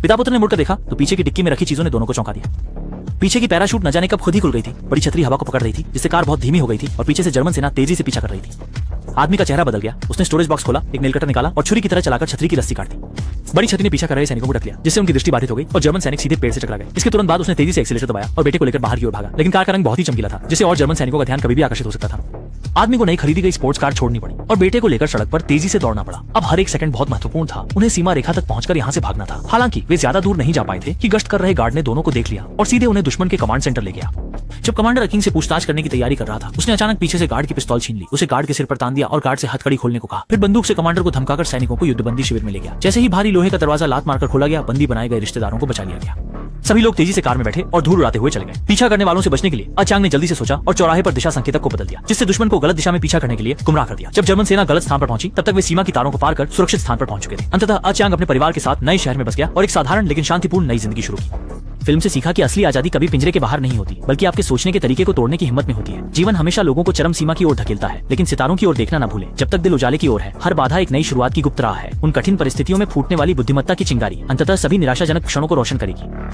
पिता पुत्र ने मुड़कर देखा तो पीछे की डिक्की में रखी चीजों ने दोनों को चौंका दिया। पीछे की पैराशूट न जाने कब खुद ही खुल गई थी। बड़ी छतरी हवा को पकड़ रही थी, जिससे कार बहुत धीमी हो गई थी और पीछे से जर्मन सेना तेजी से पीछा कर रही थी। आदमी का चेहरा बदल गया। उसने स्टोरेज बॉक्स खोला, एक नेल कटर निकाला और छुरी की तरह चलाकर छतरी की रस्सी काट दी। बड़ी छतरी ने पीछा कर रहे सैनिकों को ढक लिया, जिससे उनकी दृष्टि बाधित हो गई और जर्मन सैनिक सीधे पेड़ से टकरा गए। इसके तुरंत बाद उसने तेजी से एक्सीलेटर दबाया और बेटे को लेकर बाहर की ओर भागा, लेकिन कार का रंग बहुत ही चमकीला था, जिससे और जर्मन सैनिकों का ध्यान कभी भी आकर्षित हो सकता था। आदमी को नई खरीदी गई स्पोर्ट्स कार छोड़नी पड़ी और बेटे को लेकर सड़क पर तेजी से दौड़ना पड़ा। अब हर एक सेकंड बहुत महत्वपूर्ण था। उन्हें सीमा रेखा तक पहुंचकर यहाँ से भागना था। हालांकि वे ज्यादा दूर नहीं जा पाए थे कि गश्त कर रहे गार्ड ने दोनों को देख लिया और सीधे उन्हें दुश्मन के कमांड सेंटर ले गया। जब कमांडर अकिंग से पूछताछ करने की तैयारी कर रहा था, उसने अचानक पीछे से गार्ड की पिस्तौल छीन ली, उसे गार्ड के सिर पर तान दिया और गार्ड से हथकड़ी खोलने को कहा। फिर बंदूक से कमांडर को धमकाकर सैनिकों को युद्धबंदी शिविर में ले गया। जैसे ही भारी लोहे का दरवाजा लात मारकर खोला गया, बंदी बनाए गए रिश्तेदारों को बचा लिया गया। सभी लोग तेजी से कार में बैठे और धूल उड़ाते हुए चले गए। पीछा करने वालों से बचने के लिए अचांग ने जल्दी से सोचा और चौराहे पर दिशा संकेतक को बदल दिया, जिससे दुश्मन को गलत दिशा में पीछा करने के लिए गुमराह कर दिया। जब जर्मन सेना गलत स्थान पर पहुंची, तब तक वे सीमा की तारों को पार कर सुरक्षित स्थान पर पहुंच चुके थे। अंततः अचांग अपने परिवार के साथ नए शहर में बस गया और एक साधारण लेकिन शांतिपूर्ण नई जिंदगी शुरू की। फिल्म से सीखा कि असली आजादी कभी पिंजरे के बाहर नहीं होती, बल्कि आपके सोचने के तरीके को तोड़ने की हिम्मत में होती है। जीवन हमेशा लोगों को चरम सीमा की ओर धकेलता है, लेकिन सितारों की ओर देखना न भूलें। जब तक दिल उजाले की ओर है, हर बाधा एक नई शुरुआत की गुप्त राह है। उन कठिन परिस्थितियों में फूटने वाली बुद्धिमत्ता की चिंगारी अंततः सभी निराशाजनक क्षणों को रोशन करेगी।